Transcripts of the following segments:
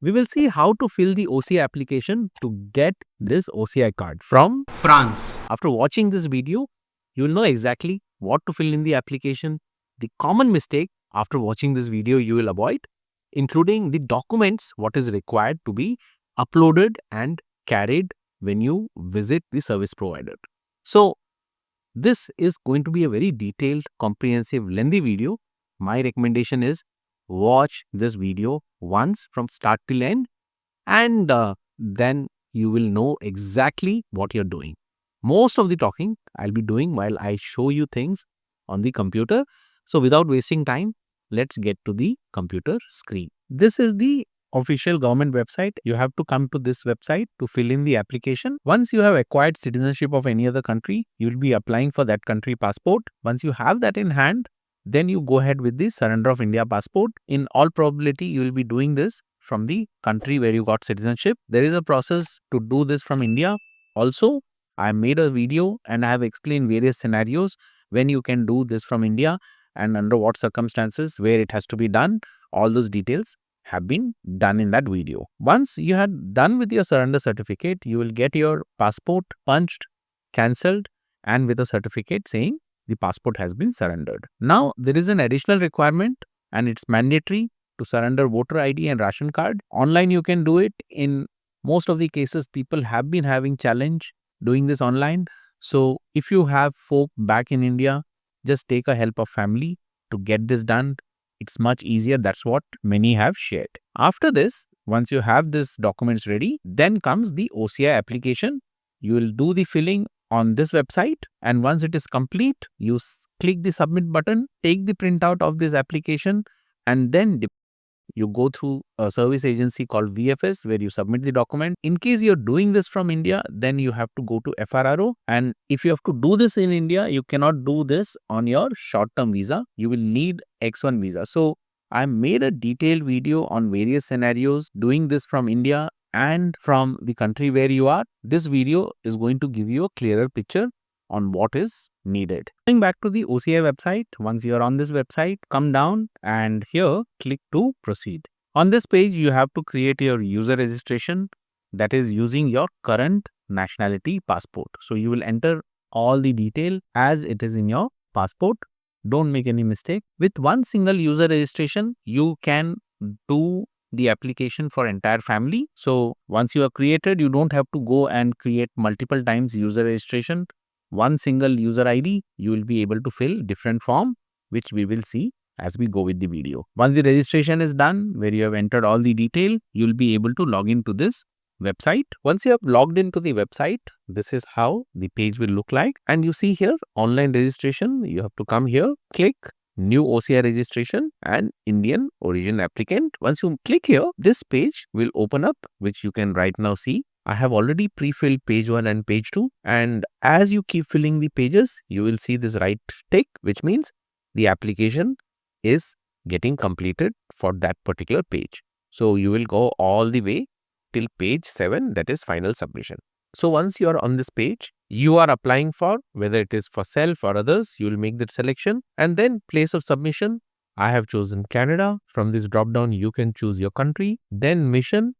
we will see how to fill the OCI application to get this OCI card from France. After watching this video, you will know exactly what to fill in the application, the common mistake after watching this video you will avoid, including the documents what is required to be uploaded and carried when you visit the service provider. So this is going to be a very detailed, comprehensive, lengthy video. My recommendation is watch this video once from start till end, and then you will know exactly what you're doing. Most of the talking I'll be doing while I show you things on the computer. So without wasting time, let's get to the computer screen. This is the official government website. You have to come to this website to fill in the application. Once you have acquired citizenship of any other country, you will be applying for that country passport. Once you have that in hand, then you go ahead with the surrender of India passport. In all probability, you will be doing this from the country where you got citizenship. There is a process to do this from India. Also, I made a video and I have explained various scenarios when you can do this from India and under what circumstances, where it has to be done. All those details have been done in that video. Once you had done with your surrender certificate, you will get your passport punched, cancelled, and with a certificate saying the passport has been surrendered. Now, there is an additional requirement and it's mandatory to surrender voter ID and ration card. Online, you can do it. In most of the cases, people have been having challenge doing this online. So, if you have folk back in India, just take a help of family to get this done. It's much easier. That's what many have shared. After this, once you have these documents ready, then comes the OCI application. You will do the filling on this website, and once it is complete, you click the submit button, take the printout of this application, and then you go through a service agency called VFS where you submit the document. In case you're doing this from India, then you have to go to FRRO. And if you have to do this in India, you cannot do this on your short-term visa. You will need X1 visa. So I made a detailed video on various scenarios doing this from India and from the country where you are. This video is going to give you a clearer picture on what is needed. Going back to the OCI website, once you are on this website, come down and here click to proceed. On this page, you have to create your user registration, that is using your current nationality passport. So you will enter all the detail as it is in your passport. Don't make any mistake. With one single user registration, you can do the application for entire family. So once you are created, you don't have to go and create multiple times user registration. One single user ID, you will be able to fill different form, which we will see as we go with the video. Once the registration is done, where you have entered all the detail, you will be able to log into this website. Once you have logged into the website, this is how the page will look like. And you see here, online registration, you have to come here, click new OCI registration and Indian origin applicant. Once you click here, this page will open up, which you can right now see. I have already pre-filled page 1 and page 2, and as you keep filling the pages, you will see this right tick, which means the application is getting completed for that particular page. So you will go all the way till page 7, that is final submission. So once you are on this page, you are applying for whether it is for self or others, you will make that selection and then place of submission. I have chosen Canada. From this drop down, you can choose your country. Then mission.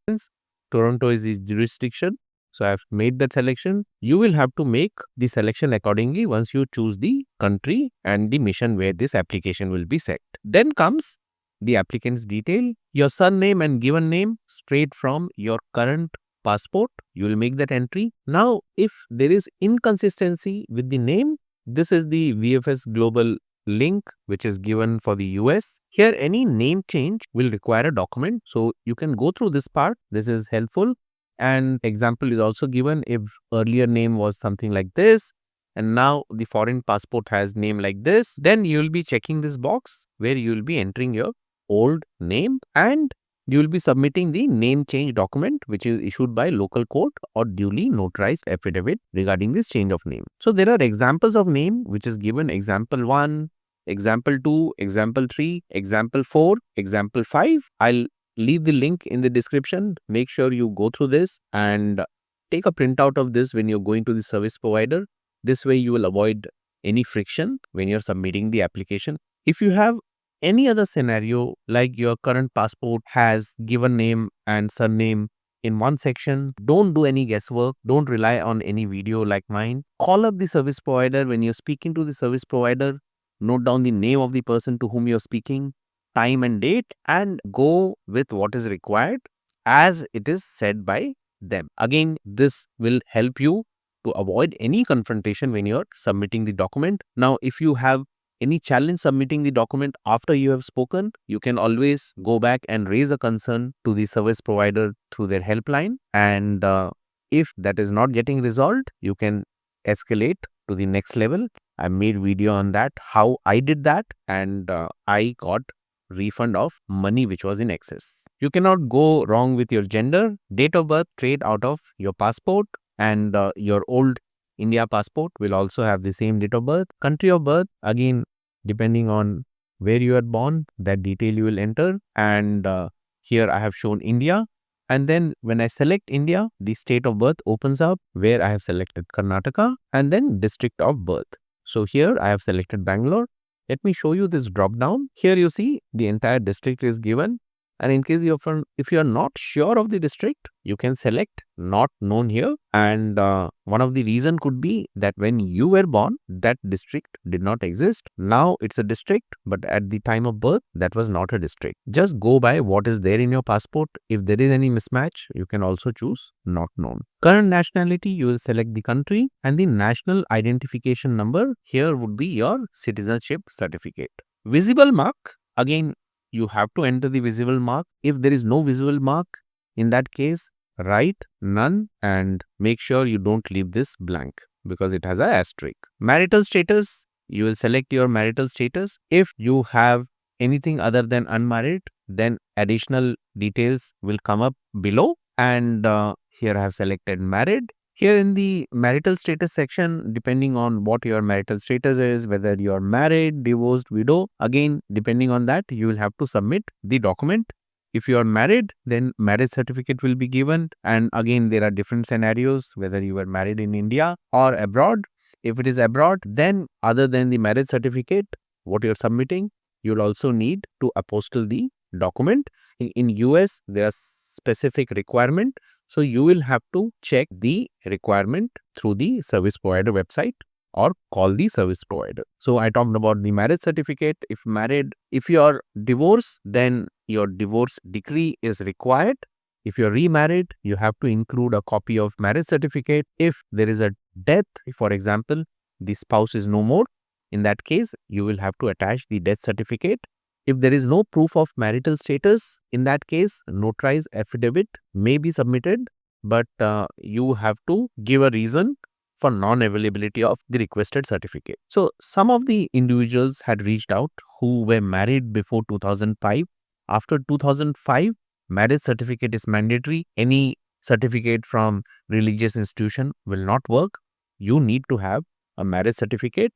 Toronto is the jurisdiction. So I have made that selection. You will have to make the selection accordingly once you choose the country and the mission where this application will be set. Then comes the applicant's detail, your surname and given name straight from your current passport. You will make that entry. Now, if there is inconsistency with the name, this is the VFS Global link which is given for the US. Here any name change will require a document. So you can go through this part. This is helpful. And example is also given if earlier name was something like this and now the foreign passport has name like this, then you will be checking this box where you will be entering your old name and you will be submitting the name change document which is issued by local court or duly notarized affidavit regarding this change of name. So there are examples of name which is given example 1, example 2, example 3, example 4, example 5. I'll leave the link in the description. Make sure you go through this and take a printout of this when you're going to the service provider. This way you will avoid any friction when you're submitting the application. If you have any other scenario, like your current passport has given name and surname in one section, don't do any guesswork. Don't rely on any video like mine. Call up the service provider. When you're speaking to the service provider, note down the name of the person to whom you're speaking, time and date, and go with what is required as it is said by them. Again, this will help you to avoid any confrontation when you're submitting the document. Now, if you have any challenge submitting the document after you have spoken, you can always go back and raise a concern to the service provider through their helpline. And if that is not getting resolved, you can escalate to the next level. I made video on that, how I did that, and I got refund of money which was in excess. You cannot go wrong with your gender, date of birth straight out of your passport, and your old India passport will also have the same date of birth. Country of birth, again, depending on where you are born, that detail you will enter. And here I have shown India. And then when I select India, the state of birth opens up where I have selected Karnataka and then district of birth. So here I have selected Bangalore. Let me show you this drop down. Here you see the entire district is given. And in case if you are not sure of the district, you can select not known here. And one of the reason could be that when you were born, that district did not exist. Now it's a district, but at the time of birth, that was not a district. Just go by what is there in your passport. If there is any mismatch, you can also choose not known. Current nationality, you will select the country, and the national identification number here would be your citizenship certificate. Visible mark, again, you have to enter the visible mark. If there is no visible mark, in that case, write none and make sure you don't leave this blank because it has an asterisk. Marital status, you will select your marital status. If you have anything other than unmarried, then additional details will come up below. And here I have selected married. Here in the marital status section, depending on what your marital status is, whether you are married, divorced, widow, again, depending on that, you will have to submit the document. If you are married, then marriage certificate will be given. And again, there are different scenarios, whether you are married in India or abroad. If it is abroad, then other than the marriage certificate, what you are submitting, you will also need to apostille the document. In US, there are specific requirement. So you will have to check the requirement through the service provider website or call the service provider. So I talked about the marriage certificate. If married, if you are divorced, then your divorce decree is required. If you are remarried, you have to include a copy of marriage certificate. If there is a death, for example, the spouse is no more, in that case, you will have to attach the death certificate. If there is no proof of marital status, in that case, notarized affidavit may be submitted, but you have to give a reason for non-availability of the requested certificate. So, some of the individuals had reached out who were married before 2005. After 2005, marriage certificate is mandatory. Any certificate from religious institution will not work. You need to have a marriage certificate.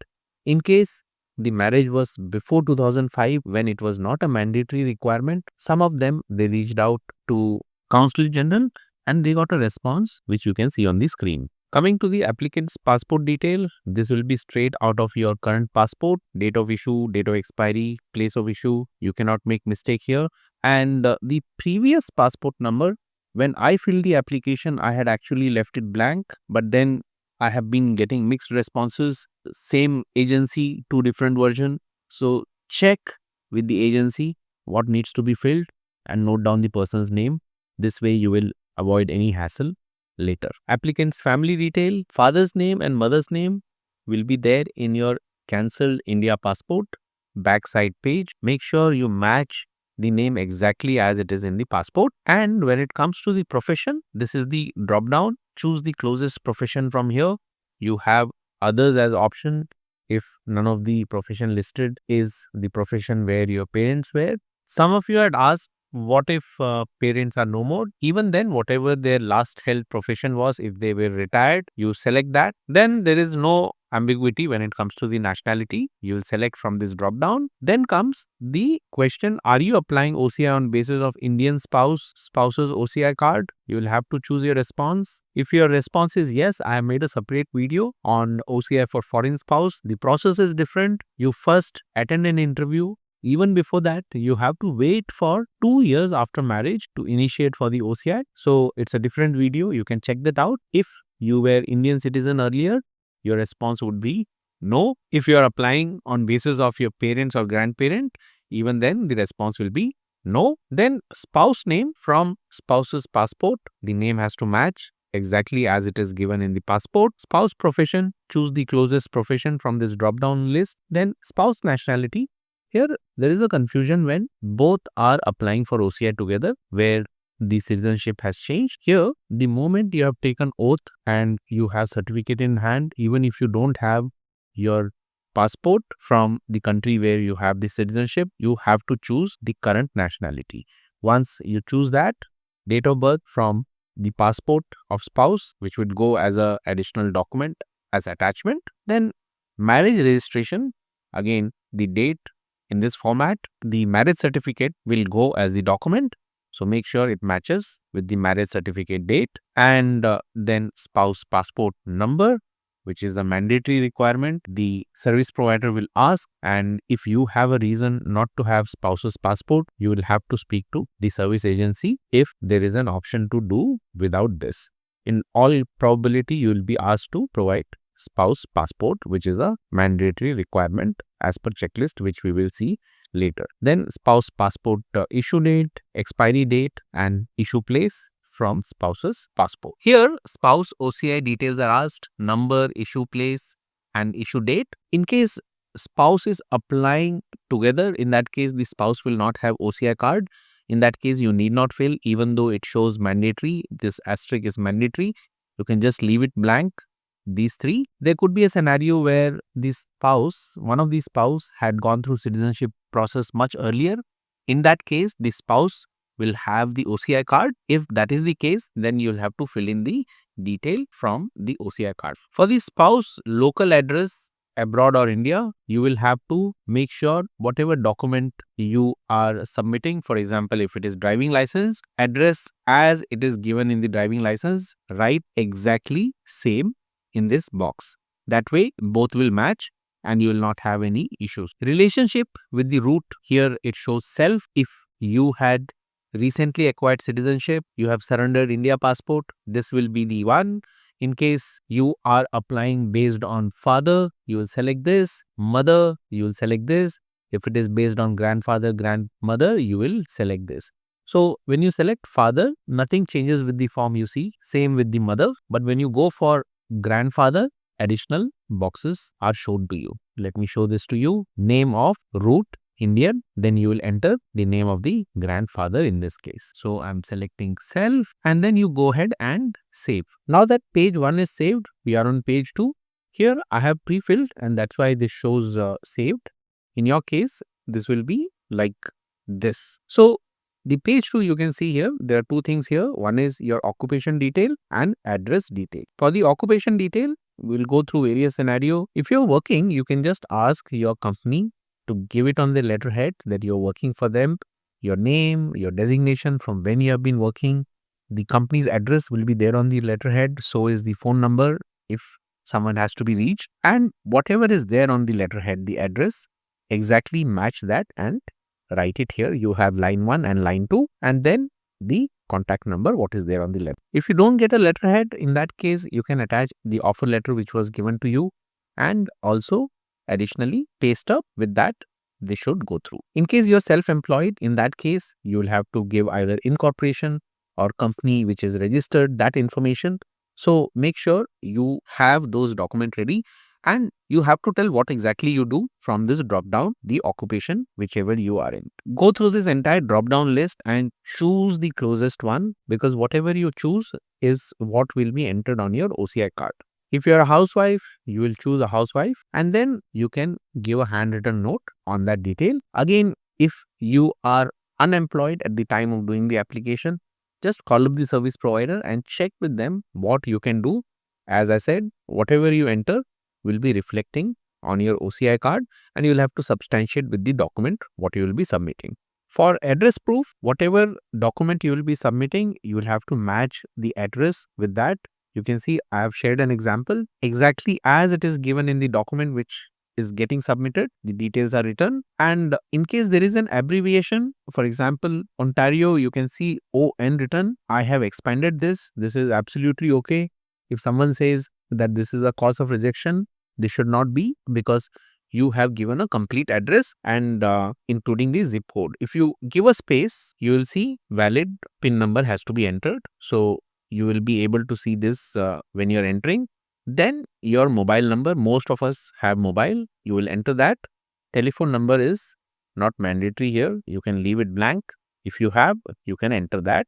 In case the marriage was before 2005 when it was not a mandatory requirement, some of them, they reached out to Consul General and they got a response which you can see on the screen. Coming to the applicant's passport detail, this will be straight out of your current passport, date of issue, date of expiry, place of issue. You cannot make mistake here. And the previous passport number, when I filled the application, I had actually left it blank, but then I have been getting mixed responses. Same agency, two different versions. So check with the agency what needs to be filled and note down the person's name. This way you will avoid any hassle later. Applicant's family detail, father's name and mother's name will be there in your cancelled India passport backside page. Make sure you match the name exactly as it is in the passport. And when it comes to the profession, this is the drop down. Choose the closest profession from here. You have others as option if none of the profession listed is the profession where your parents were. Some of you had asked, what if parents are no more? Even then, whatever their last held profession was, if they were retired, you select that. Then there is no ambiguity when it comes to the nationality. You will select from this drop down. Then comes the question, are you applying OCI on basis of Indian spouse's OCI card? You will have to choose your response. If your response is yes, I have made a separate video on OCI for foreign spouse. The process is different. You first attend an interview. even before that, you have to wait for 2 years after marriage to initiate for the OCI. So it's a different video. You can check that out. If you were Indian citizen earlier, your response would be no. If you are applying on basis of your parents or grandparent, even then the response will be no. Then spouse name from spouse's passport, the name has to match exactly as it is given in the passport. Spouse profession, choose the closest profession from this drop down list. Then spouse nationality. Here there is a confusion when both are applying for OCI together, where the citizenship has changed. Here, the moment you have taken oath and you have certificate in hand, even if you don't have your passport from the country where you have the citizenship, you have to choose the current nationality. Once you choose that, date of birth from the passport of spouse, which would go as a additional document as attachment. Then marriage registration, again the date in this format. The marriage certificate will go as the document, so make sure it matches with the marriage certificate date. And then spouse passport number, which is a mandatory requirement, the service provider will ask, and if you have a reason not to have spouse's passport, you will have to speak to the service agency if there is an option to do without this. In all probability, you will be asked to provide spouse passport, which is a mandatory requirement as per checklist, which we will see later. Then spouse passport issue date, expiry date, and issue place from spouse's passport. Here, spouse OCI details are asked: number, issue place, and issue date. In case spouse is applying together, in that case, the spouse will not have OCI card. In that case, you need not fill, even though it shows mandatory. This asterisk is mandatory. You can just leave it blank. These three. There could be a scenario where the spouse, one of the spouse had gone through citizenship process much earlier. In that case, the spouse will have the OCI card. If that is the case, then you'll have to fill in the detail from the OCI card. For the spouse local address, abroad or India, you will have to make sure whatever document you are submitting, for example, if it is driving license, address as it is given in the driving license, write exactly same in this box. That way, both will match and you will not have any issues. Relationship with the root, here it shows self. If you had recently acquired citizenship, you have surrendered India passport, this will be the one. In case you are applying based on father, you will select this. Mother, you will select this. If it is based on grandfather, grandmother, you will select this. So when you select father, nothing changes with the form you see. Same with the mother. But when you go for grandfather, additional boxes are shown to you. Let me show this to you. Name of root, Indian, then you will enter the name of the grandfather in this case. So I'm selecting self, and then you go ahead and save. Now that page 1 is saved, we are on page 2. Here I have pre-filled, and that's why this shows saved. In your case, this will be like this. So the page 2, you can see here, there are two things here. One is your occupation detail and address detail. For the occupation detail, we'll go through various scenarios. If you're working, you can just ask your company to give it on the letterhead that you're working for them, your name, your designation from when you have been working. The company's address will be there on the letterhead. So is the phone number if someone has to be reached. And whatever is there on the letterhead, the address, exactly match that and write it here. You have line 1 and line 2, and then the contact number, what is there on the letter. If you don't get a letterhead, in that case, you can attach the offer letter which was given to you, and also additionally paste up with that. They should go through. In case you're self-employed, in that case, you will have to give either incorporation or company which is registered, that information. So make sure you have those documents ready, and you have to tell what exactly you do from this drop down, the occupation, whichever you are in. Go through this entire drop down list and choose the closest one, because whatever you choose is what will be entered on your OCI card. If you are a housewife, you will choose a housewife, and then you can give a handwritten note on that detail. Again, if you are unemployed at the time of doing the application, just call up the service provider and check with them what you can do. As I said, whatever you enter will be reflecting on your OCI card, and you will have to substantiate with the document what you will be submitting. For address proof, whatever document you will be submitting, you will have to match the address with that. You can see I have shared an example exactly as it is given in the document which is getting submitted, the details are written, and in case there is an abbreviation, for example, Ontario, you can see ON written. I have expanded this. This is absolutely okay. If someone says that this is a cause of rejection, this should not be, because you have given a complete address and including the zip code. If you give a space, you will see valid PIN number has to be entered. So you will be able to see this when you're entering. Then your mobile number, most of us have mobile, you will enter that. Telephone number is not mandatory here. You can leave it blank. If you have, you can enter that.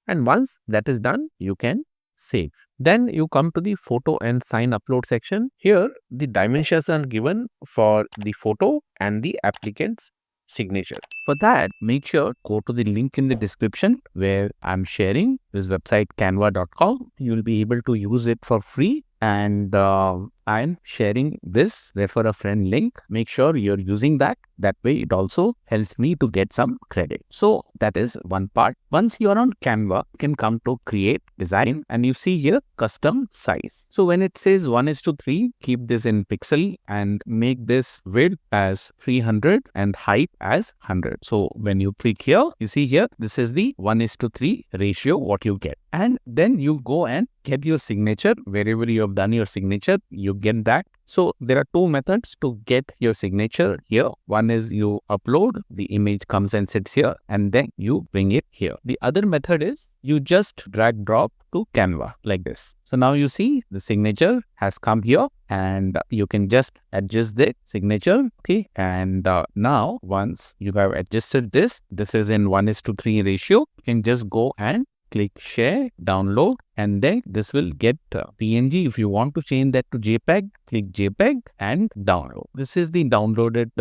And once that is done, you can save. Then you come to the photo and sign upload section. Here the dimensions are given for the photo and the applicant's signature. For that, make sure go to the link in the description where I'm sharing this website canva.com. You will be able to use it for free, and I'm sharing this refer a friend link. Make sure you're using that. That way it also helps me to get some credit. So that is one part. Once you're on Canva, you can come to create design, and you see here custom size. So when it says 1:3, keep this in pixel and make this width as 300 and height as 100. So when you click here, you see here, this is the 1:3 ratio what you get. And then you go and get your signature. Wherever you have done your signature, you get that. So there are two methods to get your signature here. One is you upload, the image comes and sits here, and then you bring it here. The other method is you just drag drop to Canva like this. So now you see the signature has come here, and you can just adjust the signature. Okay. And now once you have adjusted this, this is in 1:3 ratio. You can just go and click share, download, and then this will get PNG. If you want to change that to JPEG, click JPEG and download. This is the downloaded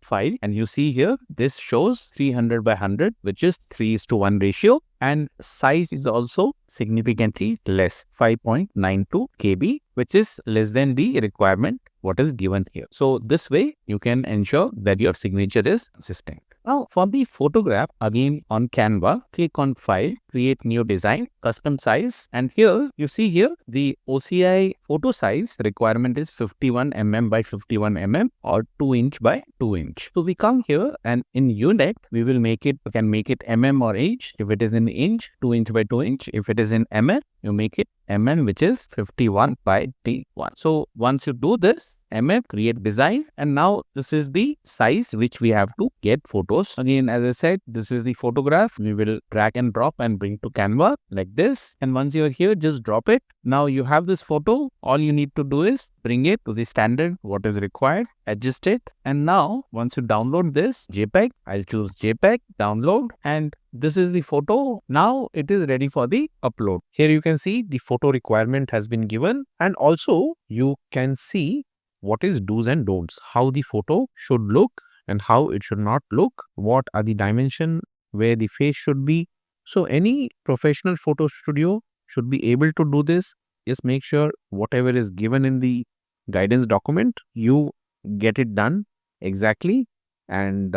file, and you see here, this shows 300 by 100, which is 3:1 ratio, and size is also significantly less, 5.92 KB, which is less than the requirement what is given here. So this way you can ensure that your signature is consistent. Now for the photograph, again on Canva, click on file, create new design, custom size, and here you see here the OCI photo size requirement is 51 mm by 51 mm or 2 inch by 2 inch. So we come here, and in unit we will make it, we can make it mm or inch. If it is in inch, 2 inch by 2 inch. If it is in mm, you make it mm, which is 51 by T1. So once you do this, create design, and now this is the size which we have to get photos. Again, as I said, this is the photograph. We will drag and drop and bring to Canva like this. And once you're here, just drop it. Now you have this photo. All you need to do is bring it to the standard, what is required, adjust it. And now once you download this JPEG, I'll choose JPEG, download, and this is the photo. Now it is ready for the upload. Here you can see the photo requirement has been given, and also you can see what is do's and don'ts, how the photo should look and how it should not look, what are the dimension, where the face should be. So any professional photo studio should be able to do this. Just make sure whatever is given in the guidance document, you get it done exactly, and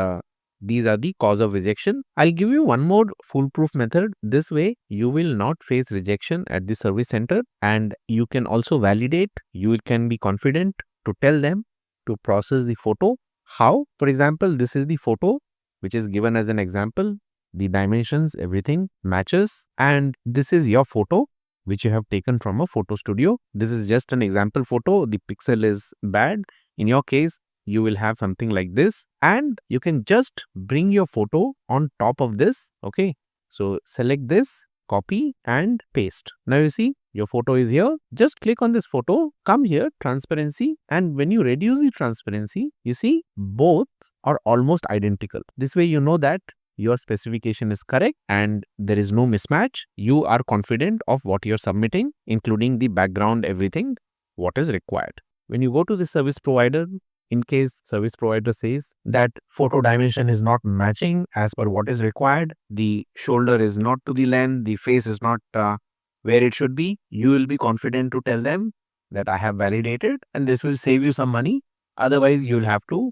these are the cause of rejection. I'll give you one more foolproof method. This way you will not face rejection at the service center, and you can also validate. You can be confident to tell them to process the photo. How? For example, this is the photo which is given as an example. The dimensions, everything matches, and this is your photo which you have taken from a photo studio. This is just an example photo. The pixel is bad. In your case, you will have something like this, and you can just bring your photo on top of this. Okay. So select this, copy and paste. Now you see your photo is here. Just click on this photo, come here, transparency, and when you reduce the transparency, you see both are almost identical. This way you know that your specification is correct and there is no mismatch. You are confident of what you're submitting, including the background, everything, what is required. When you go to the service provider, in case service provider says that photo dimension is not matching as per what is required, the shoulder is not to the length, the face is not where it should be, you will be confident to tell them that I have validated, and this will save you some money. Otherwise, you'll have to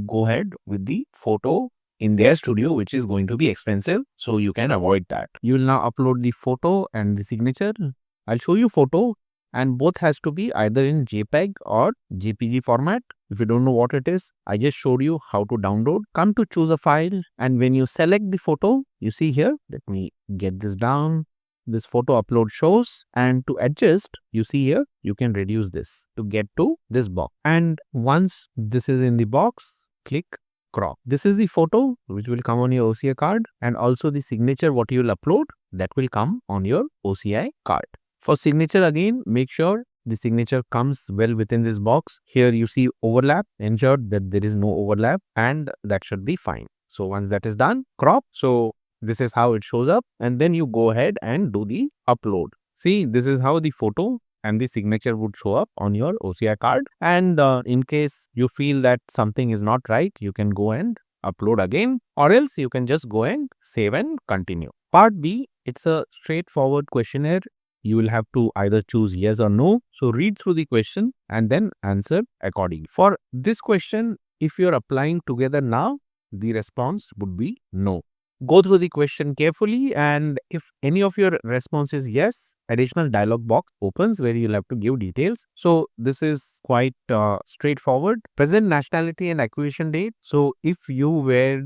go ahead with the photo in their studio, which is going to be expensive. So you can avoid that. You will now upload the photo and the signature. I'll show you photo, and both has to be either in JPEG or JPG format. If you don't know what it is, I just showed you how to download. Come to choose a file, and when you select the photo, you see here, let me get this down. This photo upload shows, and to adjust, you see here, you can reduce this to get to this box. And once this is in the box, click crop. This is the photo which will come on your OCI card, and also the signature what you will upload that will come on your OCI card. For signature again, make sure the signature comes well within this box. Here you see overlap, ensure that there is no overlap, and that should be fine. So once that is done, crop. So this is how it shows up, and then you go ahead and do the upload. See, this is how the photo and the signature would show up on your OCI card. And in case you feel that something is not right, you can go and upload again, or else you can just go and save and continue. Part B, it's a straightforward questionnaire. You will have to either choose yes or no. So read through the question and then answer accordingly. For this question, if you're applying together now, the response would be no. Go through the question carefully, and if any of your response is yes, additional dialog box opens where you'll have to give details. So this is quite straightforward. Present nationality and acquisition date. So if you were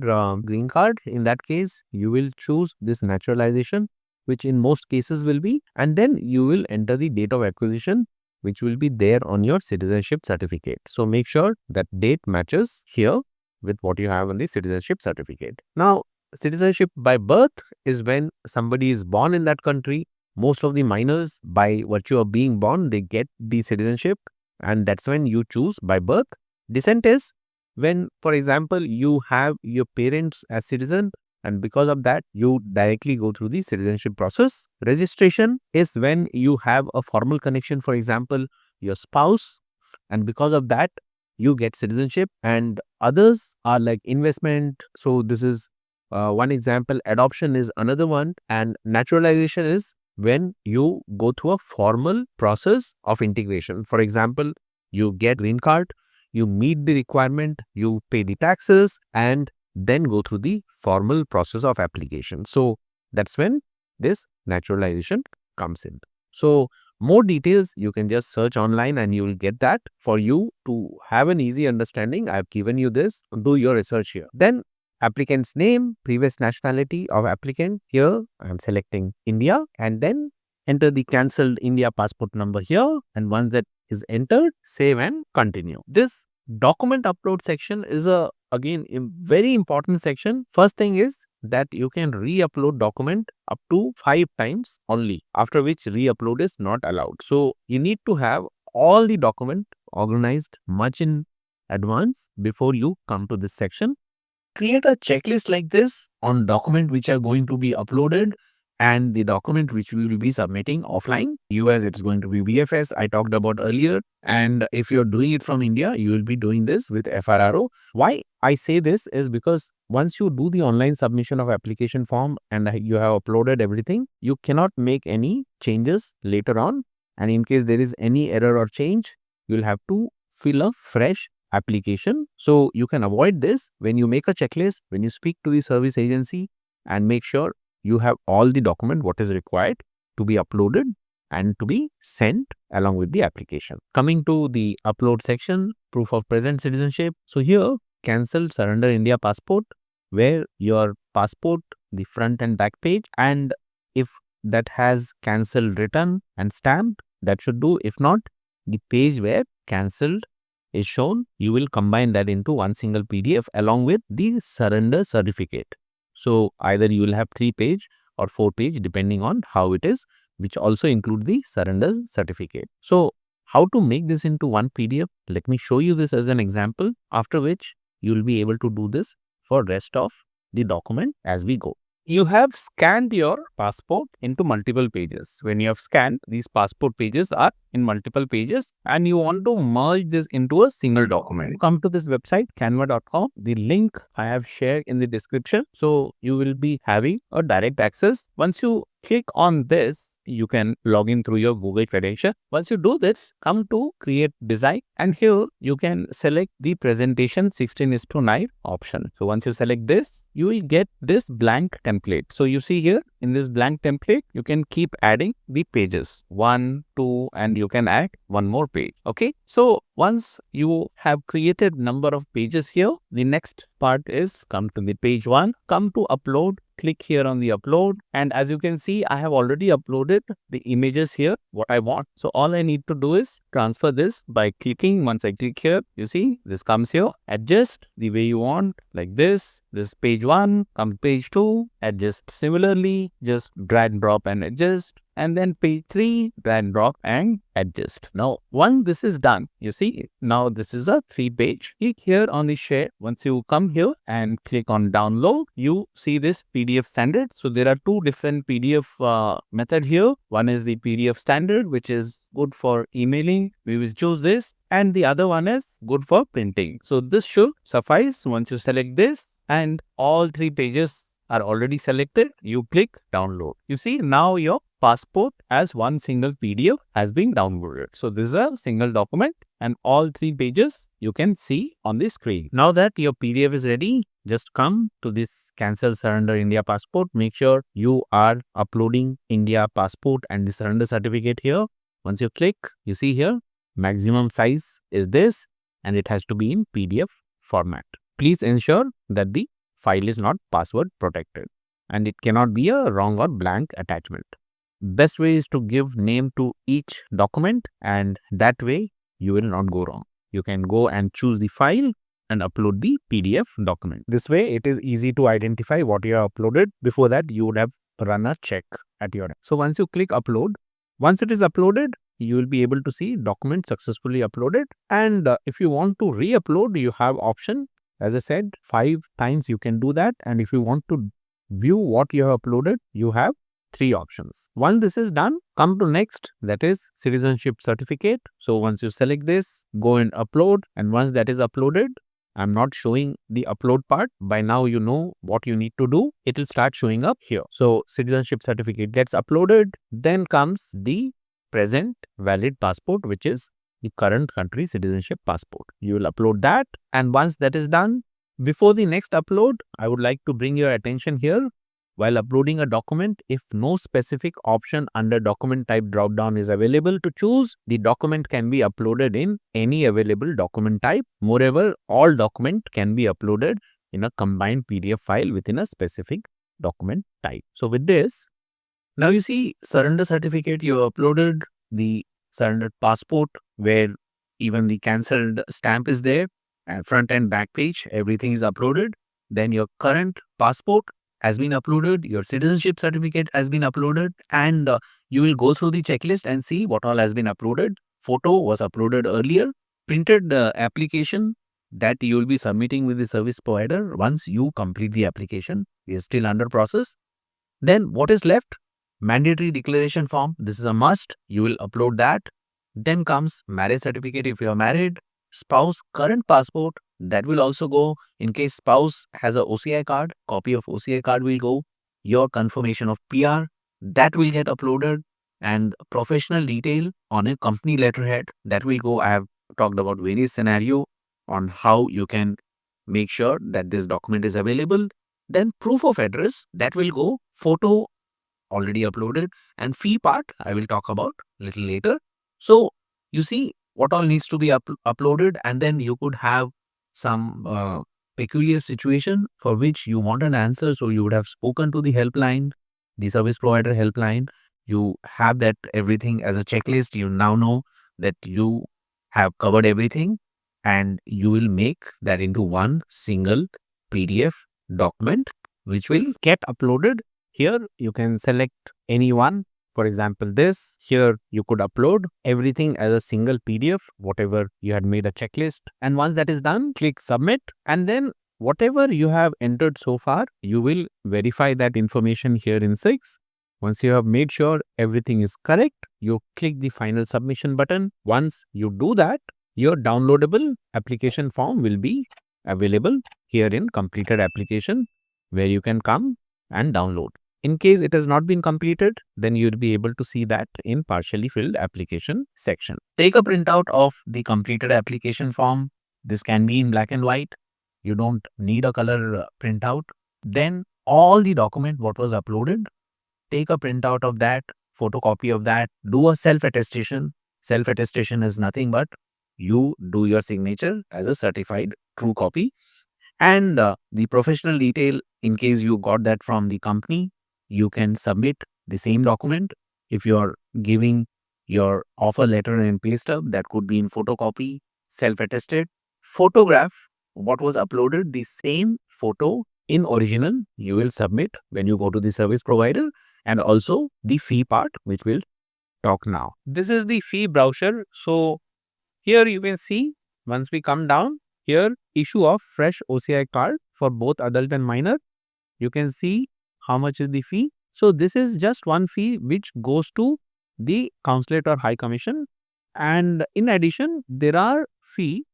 green card, in that case, you will choose this naturalization, which in most cases will be, and then you will enter the date of acquisition, which will be there on your citizenship certificate. So make sure that date matches here with what you have on the citizenship certificate. Now, citizenship by birth is when somebody is born in that country. Most of the minors, by virtue of being born, they get the citizenship, and that's when you choose by birth. Descent is when, for example, you have your parents as citizen, and because of that, you directly go through the citizenship process. Registration is when you have a formal connection, for example, your spouse, and because of that, you get citizenship. And others are like investment. So this is one example. Adoption is another one, and naturalization is when you go through a formal process of integration. For example, you get green card, you meet the requirement, you pay the taxes, and then go through the formal process of application. So that's when this naturalization comes in. So more details you can just search online and you will get that. For you to have an easy understanding, I have given you this. Do your research here. Then applicant's name, previous nationality of applicant. Here I am selecting India, and then enter the cancelled India passport number here, and once that is entered, save and continue. This document upload section is again a very important section. First thing is that you can re-upload document up to 5 times only, after which re-upload is not allowed. So you need to have all the document organized much in advance before you come to this section. Create a checklist like this on document which are going to be uploaded and the document which we will be submitting offline. US, it's going to be VFS, I talked about earlier. And if you're doing it from India, you will be doing this with FRRO. Why I say this is because once you do the online submission of application form and you have uploaded everything, you cannot make any changes later on. And in case there is any error or change, you'll have to fill a fresh application. So you can avoid this when you make a checklist, when you speak to the service agency, and make sure you have all the document what is required to be uploaded and to be sent along with the application. Coming to the upload section, proof of present citizenship. So here, cancel surrender India passport, where your passport, the front and back page, and if that has cancelled written and stamped, that should do. If not, the page where cancelled is shown, you will combine that into one single PDF along with the surrender certificate. So either you will have 3-page or 4-page depending on how it is, which also include the surrender certificate. So how to make this into one PDF? Let me show you this as an example, after which you will be able to do this for rest of the document as we go. You have scanned your passport into multiple pages. When you have scanned, these passport pages are in multiple pages and you want to merge this into a single document. Come to this website, canva.com. The link I have shared in the description. So you will be having a direct access. Once you click on this, you can log in through your Google credential. Once you do this, come to create design, and here you can select the presentation 16:9 option. So once you select this, you will get this blank template. So you see here in this blank template, you can keep adding the pages 1, 2, and you can add one more page. Okay. So once you have created number of pages here, the next part is come to the page 1, come to upload, click here on the upload, and as you can see, I have already uploaded the images here what I want. So all I need to do is transfer this by clicking. Once I click here, you see this comes here, adjust the way you want, like this page 1, come page 2, adjust similarly, just drag and drop and adjust, and then page 3, drag and drop and adjust. Now once this is done, you see now this is a 3-page. Click here on the share. Once you come here and click on download, you see this PDF standard. So there are two different PDF method here. One is the PDF standard, which is good for emailing. We will choose this, and the other one is good for printing. So this should suffice. Once you select this and all 3 pages are already selected, you click download. You see now your passport as one single PDF has been downloaded. So this is a single document and all 3 pages you can see on the screen. Now that your PDF is ready, just come to this cancel surrender India passport. Make sure you are uploading India passport and the surrender certificate here. Once you click, you see here maximum size is this, and it has to be in PDF format. Please ensure that the file is not password protected and it cannot be a wrong or blank attachment. Best way is to give name to each document, and that way you will not go wrong. You can go and choose the file and upload the PDF document. This way it is easy to identify what you have uploaded. Before that, you would have run a check at your end. So once you click upload, once it is uploaded, you will be able to see document successfully uploaded. And if you want to re-upload, you have option. As I said, 5 times you can do that. And if you want to view what you have uploaded, you have 3 options. Once this is done, come to next, that is citizenship certificate. So once you select this, go and upload. And once that is uploaded, I'm not showing the upload part. By now, you know what you need to do. It will start showing up here. So citizenship certificate gets uploaded. Then comes the present valid passport, which is the current country citizenship passport. You will upload that. And once that is done, before the next upload, I would like to bring your attention here. While uploading a document, if no specific option under document type dropdown is available to choose, the document can be uploaded in any available document type. Moreover, all document can be uploaded in a combined PDF file within a specific document type. So with this, now you see surrender certificate, you uploaded the surrendered passport where even the cancelled stamp is there, and front and back page, everything is uploaded. Then your current passport has been uploaded, your citizenship certificate has been uploaded, and you will go through the checklist and see what all has been uploaded. Photo was uploaded earlier, printed application that you will be submitting with the service provider once you complete the application is still under process. Then what is left? Mandatory declaration form. This is a must. You will upload that. Then comes marriage certificate if you are married, spouse current passport. That will also go. In case spouse has a OCI card, copy of OCI card will go. Your confirmation of PR, that will get uploaded, and professional detail on a company letterhead, that will go. I have talked about various scenario on how you can make sure that this document is available. Then proof of address, that will go. Photo already uploaded, and fee part I will talk about little later. So you see what all needs to be uploaded, and then you could have some peculiar situation for which you want an answer. So you would have spoken to the helpline, the service provider helpline. You have that everything as a checklist. You now know that you have covered everything, and you will make that into one single PDF document, which will get uploaded. Here you can select any one. For example, this here you could upload everything as a single PDF, whatever you had made a checklist. And once that is done, click submit. And then whatever you have entered so far, you will verify that information here in 6. Once you have made sure everything is correct, you click the final submission button. Once you do that, your downloadable application form will be available here in completed application, where you can come and download. In case it has not been completed, then you'll be able to see that in partially filled application section. Take a printout of the completed application form. This can be in black and white. You don't need a color printout. Then all the document what was uploaded, take a printout of that, photocopy of that, do a self-attestation. Self-attestation is nothing but you do your signature as a certified true copy. And the professional detail, in case you got that from the company, you can submit the same document. If you are giving your offer letter and pay stub, that could be in photocopy, self-attested. Photograph what was uploaded, the same photo in original, you will submit when you go to the service provider, and also the fee part, which we'll talk now. This is the fee brochure. So here you can see, once we come down here, issue of fresh OCI card for both adult and minor. You can see how much is the fee. So this is just one fee which goes to the consulate or high commission. And in addition, there are fee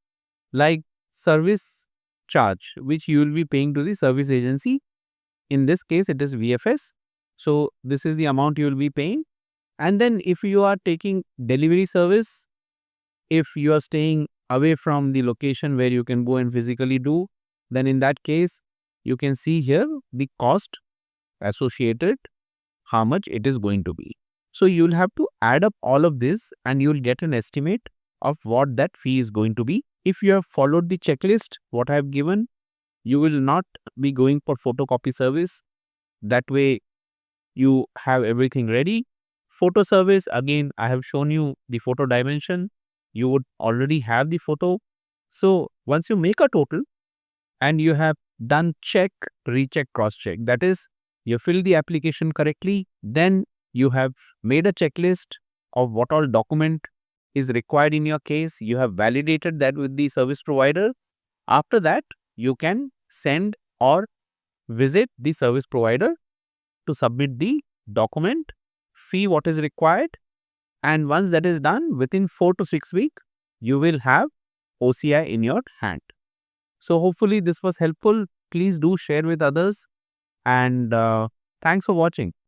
like service charge, which you will be paying to the service agency. In this case, it is VFS. So this is the amount you will be paying. And then if you are taking delivery service, if you are staying away from the location where you can go and physically do, then in that case, you can see here the cost associated, how much it is going to be. So you'll have to add up all of this and you'll get an estimate of what that fee is going to be. If you have followed the checklist, what I have given, you will not be going for photocopy service. That way you have everything ready. Photo service, again, I have shown you the photo dimension. You would already have the photo. So once you make a total and you have done check, recheck, cross check, that is, you fill the application correctly, then you have made a checklist of what all document is required in your case. You have validated that with the service provider. After that, you can send or visit the service provider to submit the document, fee what is required. And once that is done, within 4 to 6 weeks, you will have OCI in your hand. So hopefully this was helpful. Please do share with others. And thanks for watching.